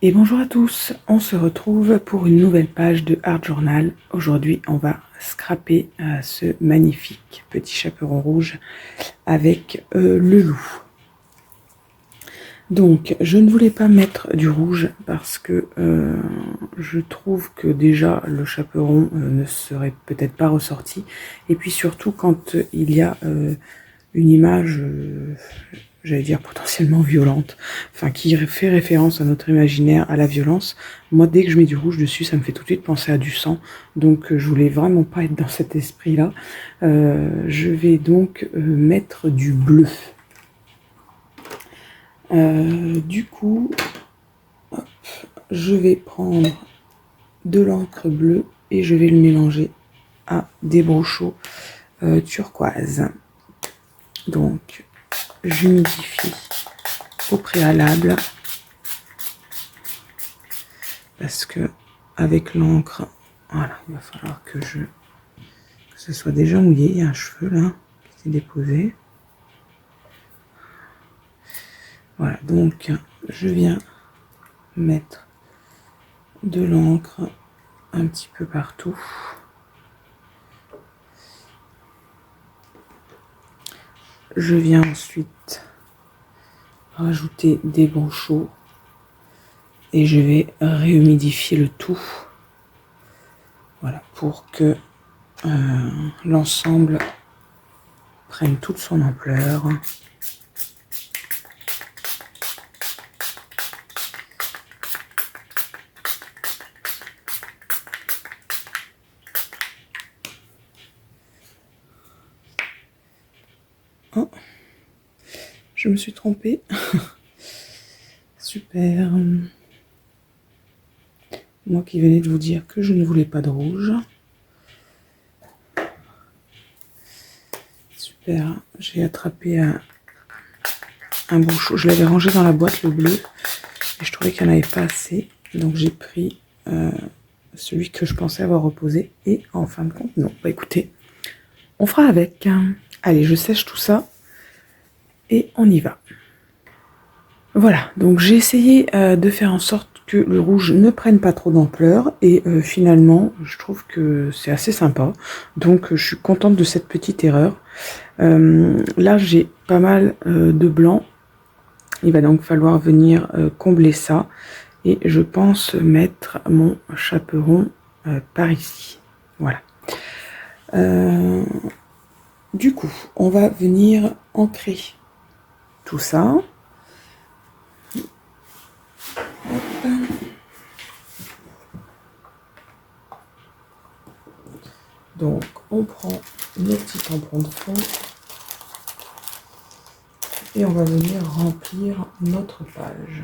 Et bonjour à tous, on se retrouve pour une nouvelle page de Art Journal. Aujourd'hui, on va scraper ce magnifique petit chaperon rouge avec le loup. Donc, je ne voulais pas mettre du rouge parce que je trouve que déjà le chaperon ne serait peut-être pas ressorti. Et puis surtout quand il y a une image, j'allais dire potentiellement violente, enfin qui fait référence à notre imaginaire, à la violence. Moi, dès que je mets du rouge dessus, ça me fait tout de suite penser à du sang. Donc, je voulais vraiment pas être dans cet esprit-là. Je vais donc mettre du bleu. Du coup, hop, je vais prendre de l'encre bleue et je vais le mélanger à des brochaux turquoise. Donc, j'humidifie au préalable parce que avec l'encre, voilà, il va falloir que ce soit déjà mouillé. Il y a un cheveu là qui s'est déposé. Voilà, donc je viens mettre de l'encre un petit peu partout. Je viens ensuite rajouter des brochaux et je vais réhumidifier le tout. Voilà, pour que l'ensemble prenne toute son ampleur. Oh, je me suis trompée. Super. Moi qui venais de vous dire que je ne voulais pas de rouge. Super. J'ai attrapé un brochot. Je l'avais rangé dans la boîte, le bleu. Et je trouvais qu'il n'y en avait pas assez. Donc j'ai pris celui que je pensais avoir reposé. Et en fin de compte, non. Bah écoutez, on fera avec. Allez, je sèche tout ça. Et on y va. Voilà, donc j'ai essayé de faire en sorte que le rouge ne prenne pas trop d'ampleur et finalement je trouve que c'est assez sympa, donc je suis contente de cette petite erreur. Là j'ai pas mal de blanc, il va donc falloir venir combler ça et je pense mettre mon chaperon par ici, voilà. Du coup on va venir ancrer tout ça. Hop. Donc, on prend nos petits tampons de fond et on va venir remplir notre page.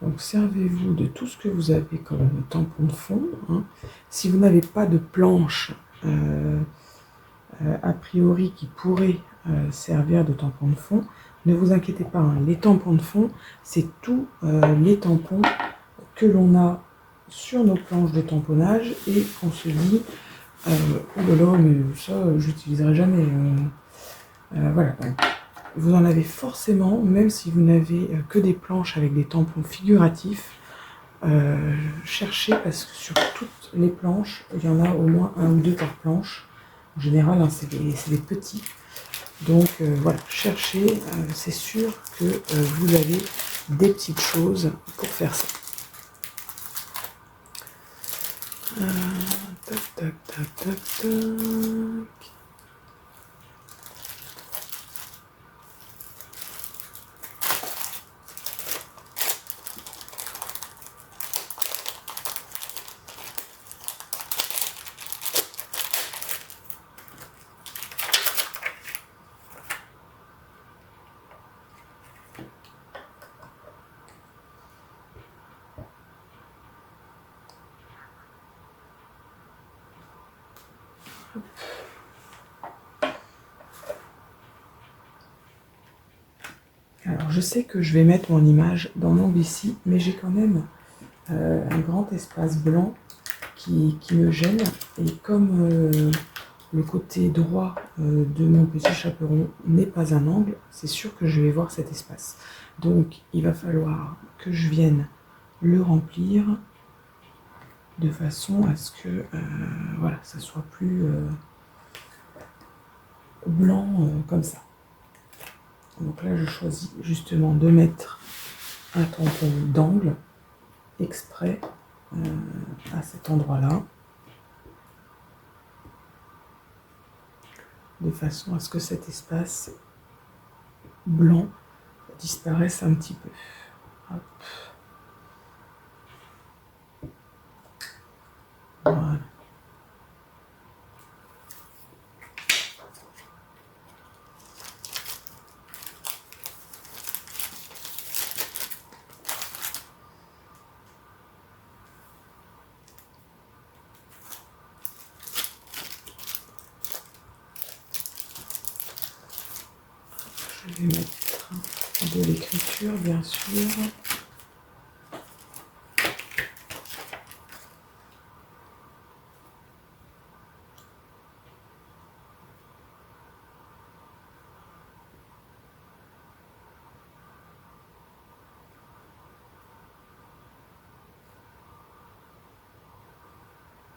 Donc, servez-vous de tout ce que vous avez comme tampon de fond. Hein. Si vous n'avez pas de planche a priori qui pourrait servir de tampon de fond, ne vous inquiétez pas. Hein. Les tampons de fond, c'est tous les tampons que l'on a sur nos planches de tamponnage et qu'on se dit oh là là, mais ça, j'utiliserai jamais. Voilà. Donc, vous en avez forcément, même si vous n'avez que des planches avec des tampons figuratifs. Cherchez parce que sur toutes les planches, il y en a au moins un ou deux par planche. En général, hein, c'est des petits. Donc voilà, cherchez, c'est sûr que vous avez des petites choses pour faire ça. Tac, tac, tac, tac, tac. Alors, je sais que je vais mettre mon image dans l'ombre ici, mais j'ai quand même un grand espace blanc qui me gêne. Et comme le côté droit de mon petit chaperon n'est pas un angle, c'est sûr que je vais voir cet espace. Donc, il va falloir que je vienne le remplir de façon à ce que voilà, ça soit plus blanc comme ça. Donc là, je choisis justement de mettre un tampon d'angle exprès à cet endroit-là, de façon à ce que cet espace blanc disparaisse un petit peu. Hop. Voilà. Je vais mettre de l'écriture, bien sûr.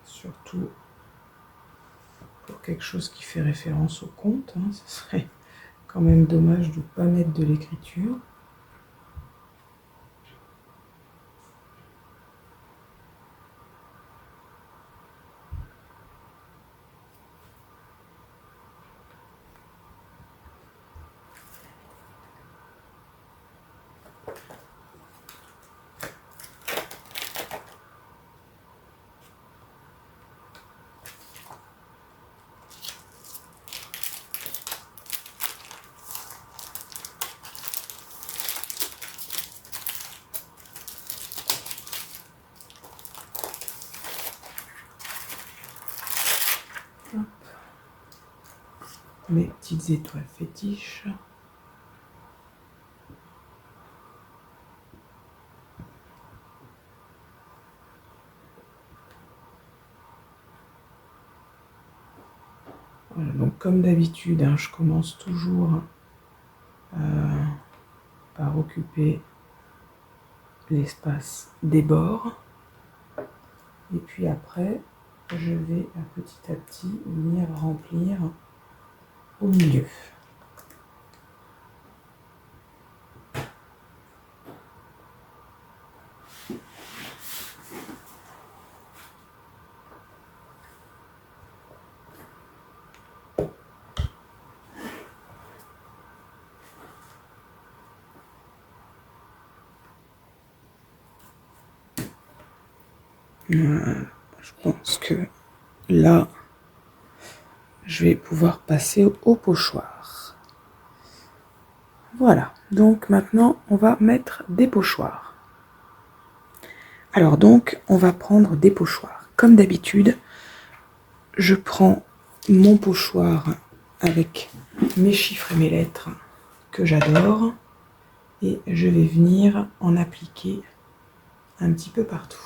Surtout pour quelque chose qui fait référence au conte, hein, ce serait quand même dommage de ne pas mettre de l'écriture. Hop. Mes petites étoiles fétiches. Voilà, donc comme d'habitude, hein, je commence toujours par occuper l'espace des bords. Et puis après, je vais petit à petit venir remplir au milieu. Je pense que là, je vais pouvoir passer au pochoir. Voilà, donc maintenant, on va mettre des pochoirs. Alors donc, on va prendre des pochoirs. Comme d'habitude, je prends mon pochoir avec mes chiffres et mes lettres que j'adore. Et je vais venir en appliquer un petit peu partout.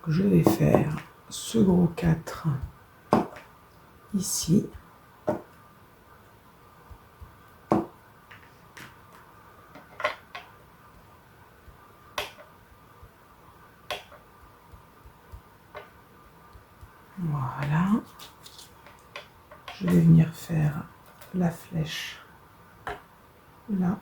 Je vais faire ce gros 4 ici. Voilà. Je vais venir faire la flèche là.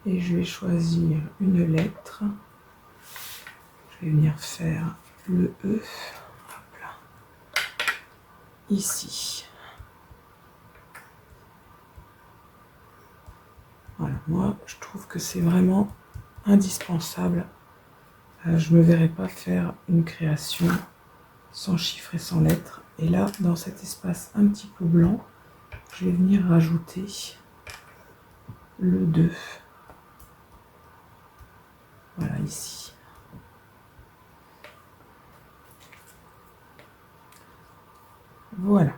Et je vais choisir une lettre. Je vais venir faire le E. Hop là. Ici. Voilà, moi je trouve que c'est vraiment indispensable. Je ne me verrai pas faire une création sans chiffres et sans lettres. Et là, dans cet espace un petit peu blanc, je vais venir rajouter le 2. Voilà, ici. Voilà.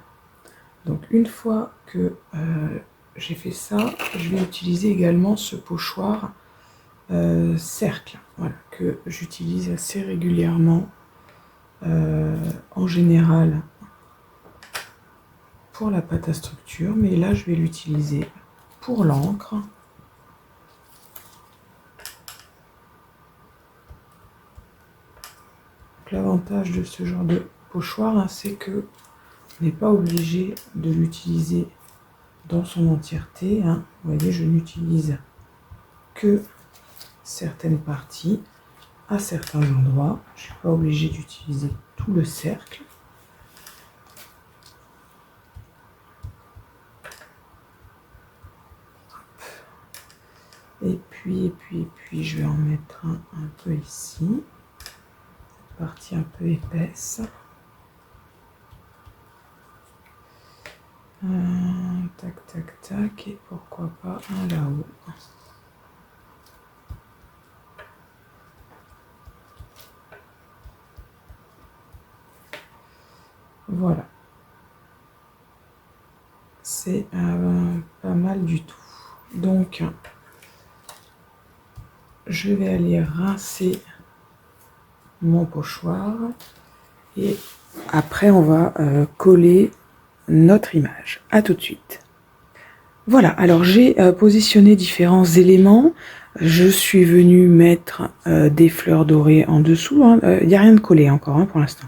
Donc une fois que j'ai fait ça, je vais utiliser également ce pochoir cercle, voilà, que j'utilise assez régulièrement en général pour la pâte à structure, mais là je vais l'utiliser pour l'encre. L'avantage de ce genre de pochoir, hein, c'est que on n'est pas obligé de l'utiliser dans son entièreté, hein. Vous voyez, je n'utilise que certaines parties à certains endroits. Je ne suis pas obligée d'utiliser tout le cercle. Et puis, je vais en mettre un peu ici. Cette partie un peu épaisse. Tac, tac, tac. Et pourquoi pas un là-haut. Voilà. C'est pas mal du tout. Donc, je vais aller rincer mon pochoir. Et après, on va coller notre image. À tout de suite. Voilà, alors j'ai positionné différents éléments. Je suis venue mettre des fleurs dorées en dessous. Il n'y a rien de collé encore pour l'instant.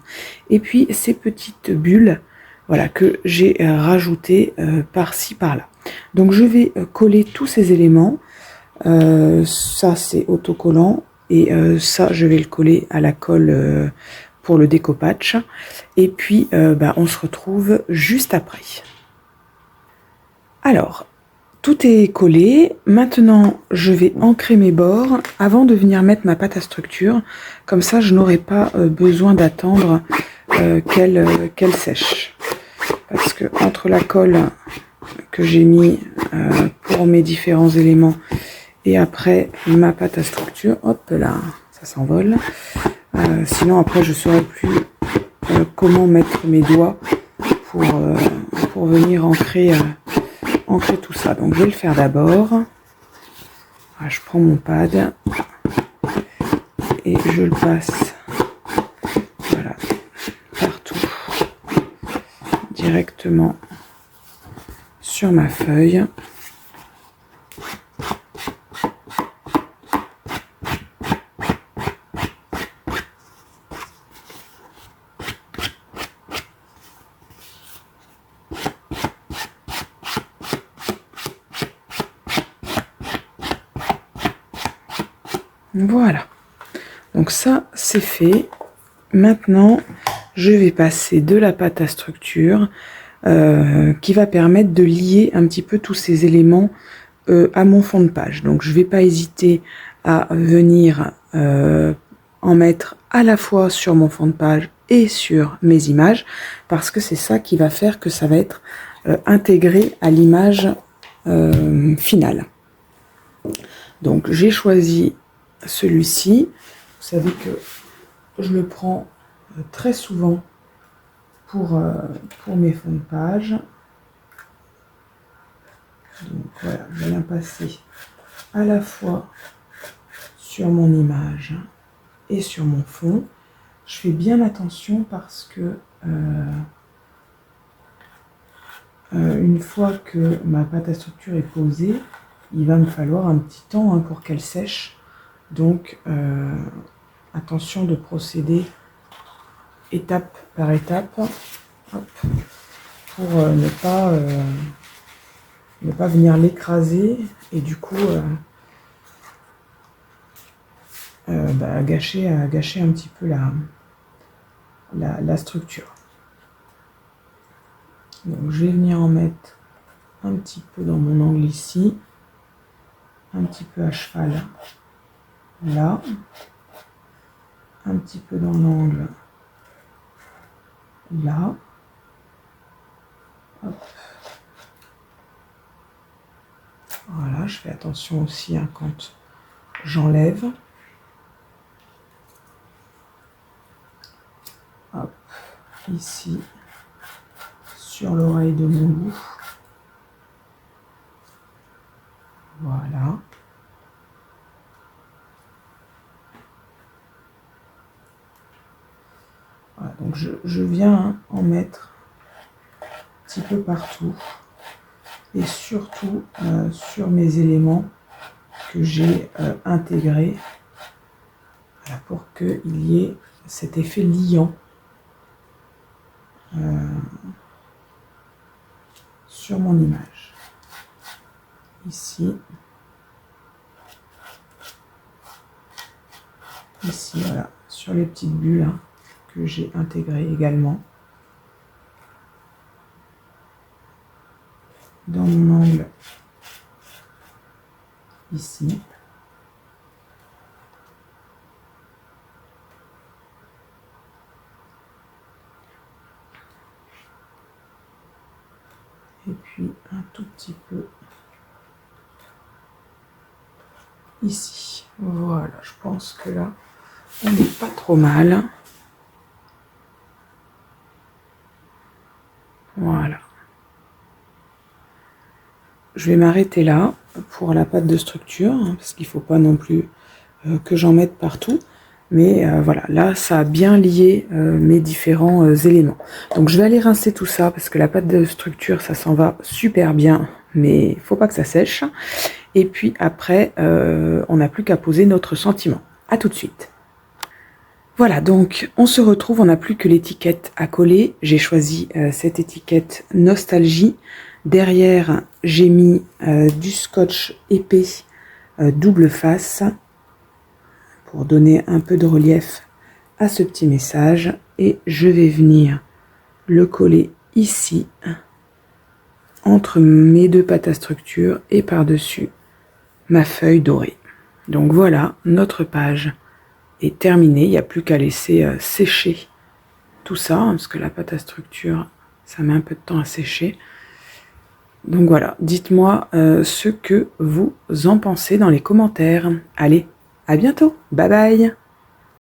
Et puis ces petites bulles, voilà, que j'ai rajoutées par-ci, par-là. Donc je vais coller tous ces éléments. Ça c'est autocollant. Et ça je vais le coller à la colle pour le découpage. Et puis on se retrouve juste après. Alors, tout est collé. Maintenant, je vais ancrer mes bords avant de venir mettre ma pâte à structure. Comme ça, je n'aurai pas besoin d'attendre qu'elle sèche. Parce que entre la colle que j'ai mis pour mes différents éléments et après ma pâte à structure, hop là, ça s'envole. Sinon, après, je ne saurais plus comment mettre mes doigts pour venir ancrer tout ça. Donc je vais le faire d'abord. Je prends mon pad et je le passe, voilà, partout, directement sur ma feuille. Voilà, donc ça c'est fait. Maintenant je vais passer de la pâte à structure qui va permettre de lier un petit peu tous ces éléments à mon fond de page. Donc je ne vais pas hésiter à venir en mettre à la fois sur mon fond de page et sur mes images, parce que c'est ça qui va faire que ça va être intégré à l'image finale. Donc j'ai choisi celui-ci. Vous savez que je le prends très souvent pour mes fonds de page. Donc voilà, je viens passer à la fois sur mon image et sur mon fond. Je fais bien attention parce que une fois que ma pâte à structure est posée, il va me falloir un petit temps pour qu'elle sèche. Donc attention de procéder étape par étape, hop, pour ne pas venir l'écraser et du coup gâcher un petit peu la structure. Donc je vais venir en mettre un petit peu dans mon angle ici, un petit peu à cheval là, un petit peu dans l'angle là. Hop. Voilà, je fais attention aussi hein, quand j'enlève. Hop, ici, sur l'oreille de mon loup. Voilà. Voilà, donc je viens hein, en mettre un petit peu partout. Et surtout sur mes éléments que j'ai intégrés. Voilà, pour qu'il y ait cet effet liant sur mon image. Ici. Ici, voilà, sur les petites bulles hein, que j'ai intégrées également. Dans mon angle, ici. Et puis un tout petit peu ici. Voilà, je pense que là, on n'est pas trop mal. Voilà. Je vais m'arrêter là pour la pâte de structure, hein, parce qu'il ne faut pas non plus que j'en mette partout. Mais voilà, là, ça a bien lié mes différents éléments. Donc, je vais aller rincer tout ça, parce que la pâte de structure, ça s'en va super bien. Mais il ne faut pas que ça sèche. Et puis après, on n'a plus qu'à poser notre sentiment. À tout de suite. Voilà, donc on se retrouve, on n'a plus que l'étiquette à coller. J'ai choisi cette étiquette Nostalgie. Derrière, j'ai mis du scotch épais double face pour donner un peu de relief à ce petit message. Et je vais venir le coller ici, entre mes deux pâtes à structure et par-dessus ma feuille dorée. Donc voilà, notre page est terminée. Il n'y a plus qu'à laisser sécher tout ça, hein, parce que la pâte à structure, ça met un peu de temps à sécher. Donc voilà, dites-moi ce que vous en pensez dans les commentaires. Allez, à bientôt, bye bye.